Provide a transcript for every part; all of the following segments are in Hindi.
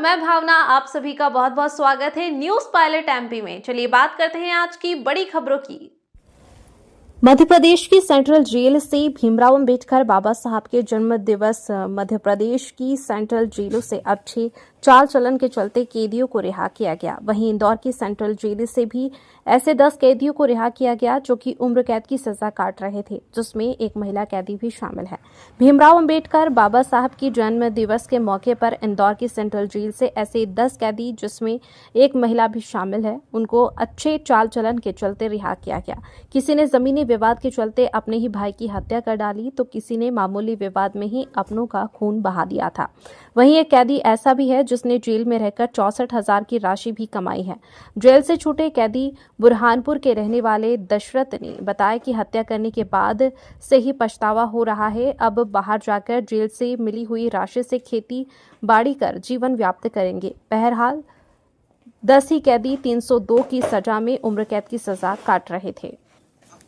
मैं भावना, आप सभी का बहुत बहुत स्वागत है न्यूज पायलट एमपी में। चलिए बात करते हैं आज की बड़ी खबरों की। मध्य प्रदेश की सेंट्रल जेल से भीमराव अंबेडकर बाबा साहब के जन्म दिवस मध्य प्रदेश की सेंट्रल जेलों से अच्छे चाल चलन के चलते कैदियों को रिहा किया गया। वहीं इंदौर की सेंट्रल जेल से भी ऐसे 10 कैदियों को रिहा किया गया जो कि उम्र कैद की सजा काट रहे थे, जिसमें एक महिला कैदी भी शामिल है। भीमराव अंबेडकर बाबा साहब की जन्म दिवस के मौके पर इंदौर की सेंट्रल जेल से ऐसे 10 कैदी, जिसमें एक महिला भी शामिल है, उनको अच्छे चाल चलन के चलते रिहा किया गया। किसी ने जमीनी विवाद के चलते अपने ही भाई की हत्या कर डाली तो किसी ने मामूली विवाद में ही अपनों का खून बहा दिया था। वहीं एक कैदी ऐसा भी है जिसने जेल में रहकर 64,000 की राशि भी कमाई है। जेल से छूटे कैदी बुरहानपुर के रहने वाले दशरथ ने बताया कि हत्या करने के बाद से ही पछतावा हो रहा है। अब बाहर जाकर जेल से मिली हुई राशि से खेती बाड़ी कर जीवन व्याप्त करेंगे। बहरहाल 10 ही कैदी 302 की सजा में उम्र कैद की सजा काट रहे थे। आप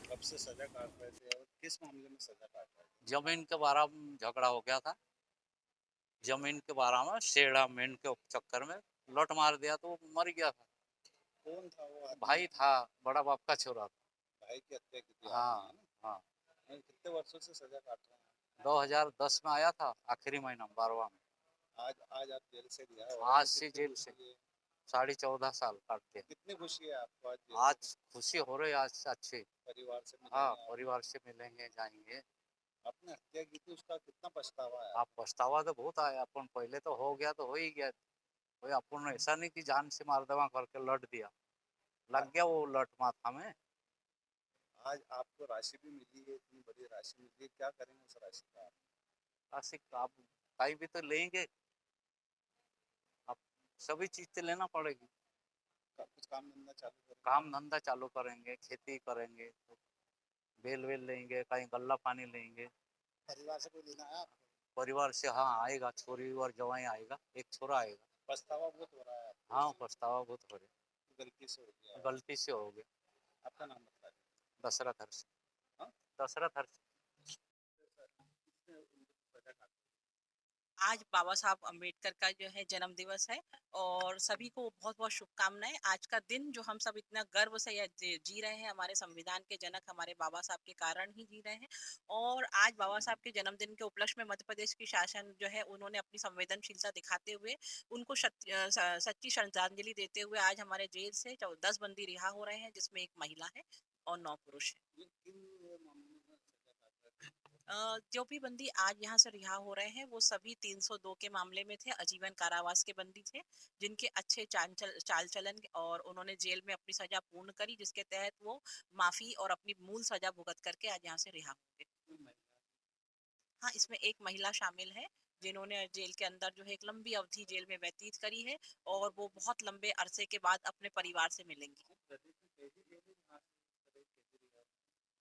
कब से सजा काट रहे थे और किस मामले में सजा काट रहे थे? जमीन के बारे में झगड़ा हो गया था। जमीन के बारे में शेड़ा मेन के चक्कर में लौट मार दिया तो वो मर गया था। कौन था वो आदमी? भाई था, बड़ा बाप का छोरा था। भाई की हत्या की थी हाँ आपने, है ना? हाँ। और कितने वर्षों से सजा काट रहे हैं? 2010 में आया था, आखिरी महीना 12वां में। आज आप जेल से रिहा हो? आज से जेल से 14.5 साल काट के। कितनी खुशी है आपको आज जेल आज खुशी हो रही है, आज अच्छी। परिवार से मिलने हाँ, आए? परिवार से मिलेंगे, जाएंगे। आपने हत्या की थी, उसका कितना पछतावा है? आप पछतावा तो बहुत आया, अपन पहले तो हो गया तो हो ही गया। कोई अपन ऐसा नहीं कि जान से मार दवा करके लौट दिया, लग गया वो लौट माथा में। आज आपको राशि भी मिली है, इतनी बड़ी राशि मिली है, क्या करेंगे उस राशि का आप? आशिक आप कहीं भी तो लेंगे, अब सभी चीज तो लेना पड़ेगी। कुछ काम धंधा चालू करेंगे? काम धंधा चालू करेंगे, खेती करेंगे, तो बेल वेल लेंगे, कहीं गल्ला पानी लेंगे। परिवार से कोई लेना है आपको? परिवार से हाँ आएगा, छोरी और जवाई आएगा, एक छोरा आएगा। पछतावा बहुत हो रहा है आपको? हाँ, पछतावा बहुत हो रहा गलती से हो गया है, है। गलती से हो गया। आपका नाम बता दीजिए। दशरथ हर्ष। हाँ? दशरथ हर्ष। सजा काट आज बाबा साहब अम्बेडकर का जो है जन्म दिवस है और सभी को बहुत बहुत शुभकामनाएं। आज का दिन जो हम सब इतना गर्व से जी रहे हैं, हमारे संविधान के जनक हमारे बाबा साहब के कारण ही जी रहे हैं। और आज बाबा साहब के जन्मदिन के उपलक्ष्य में मध्य प्रदेश की शासन जो है उन्होंने अपनी संवेदनशीलता दिखाते हुए उनको सच्ची श्रद्धांजलि देते हुए आज हमारे जेल से 10 बंदी रिहा हो रहे हैं, जिसमें एक महिला है और 9 पुरुष है। जो भी बंदी आज यहाँ से रिहा हो रहे हैं वो सभी 302 के मामले में थे, आजीवन कारावास के बंदी थे, जिनके अच्छे चाल चलन और उन्होंने जेल में अपनी सजा पूर्ण करी, जिसके तहत वो माफी और अपनी मूल सजा भुगत करके आज यहाँ से रिहा होंगे। हाँ, इसमें एक महिला शामिल है जिन्होंने जेल के अंदर जो है एक लंबी अवधि जेल में व्यतीत करी है और वो बहुत लंबे अरसे के बाद अपने परिवार से मिलेंगी।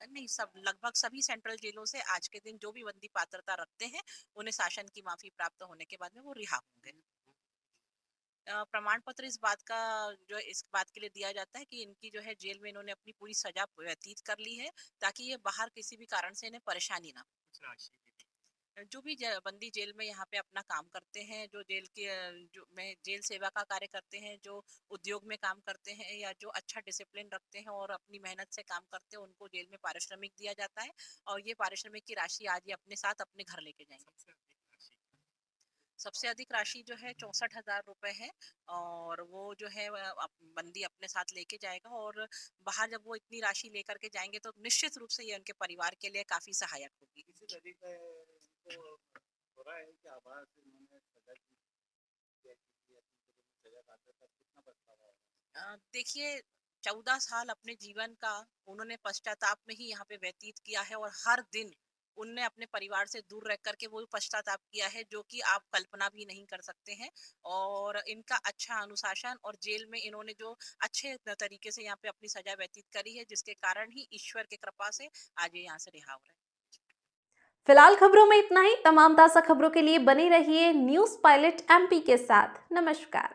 नहीं, सब लगभग सभी सेंट्रल जेलों से आज के दिन जो भी बंदी पात्रता रखते हैं उन्हें शासन की माफी प्राप्त होने के बाद में वो रिहा होंगे। प्रमाण पत्र इस बात का जो इस बात के लिए दिया जाता है कि इनकी जो है जेल में इन्होंने अपनी पूरी सजा व्यतीत कर ली है, ताकि ये बाहर किसी भी कारण से इन्हें परेशानी ना हो। जो भी बंदी जेल में यहाँ पे अपना काम करते हैं, जो जेल के जो में जेल सेवा का कार्य करते हैं, जो उद्योग में काम करते हैं या जो अच्छा डिसिप्लिन रखते हैं और अपनी मेहनत से काम करते हैं, उनको जेल में पारिश्रमिक दिया जाता है और ये पारिश्रमिक की राशि आज ये अपने साथ अपने घर लेके जाएंगे। सबसे अधिक राशि जो है 64,000 रुपए है और वो जो है बंदी अपने साथ लेके जाएगा और बाहर जब वो इतनी राशि लेकर के जाएंगे तो निश्चित रूप से ये उनके परिवार के लिए काफी सहायक होगी। इसी तरीके तो हो रहा है कि आभार से उन्होंने सजा की सजा काटे तब कितना पछतावा है? देखिए, 14 साल अपने जीवन का उन्होंने पश्चाताप में ही यहाँ पे व्यतीत किया है और हर दिन उनने अपने परिवार से दूर रह करके वो पश्चाताप किया है, जो कि आप कल्पना भी नहीं कर सकते हैं। और इनका अच्छा अनुशासन और जेल में इन्होंने जो अच्छे तरीके से यहाँ पे अपनी सजा व्यतीत करी है, जिसके कारण ही ईश्वर की कृपा से आज ये यहाँ से रिहा हो रहे हैं। फिलहाल खबरों में इतना ही। तमाम ताज़ा खबरों के लिए बने रहिए न्यूज पायलट एमपी के साथ। नमस्कार।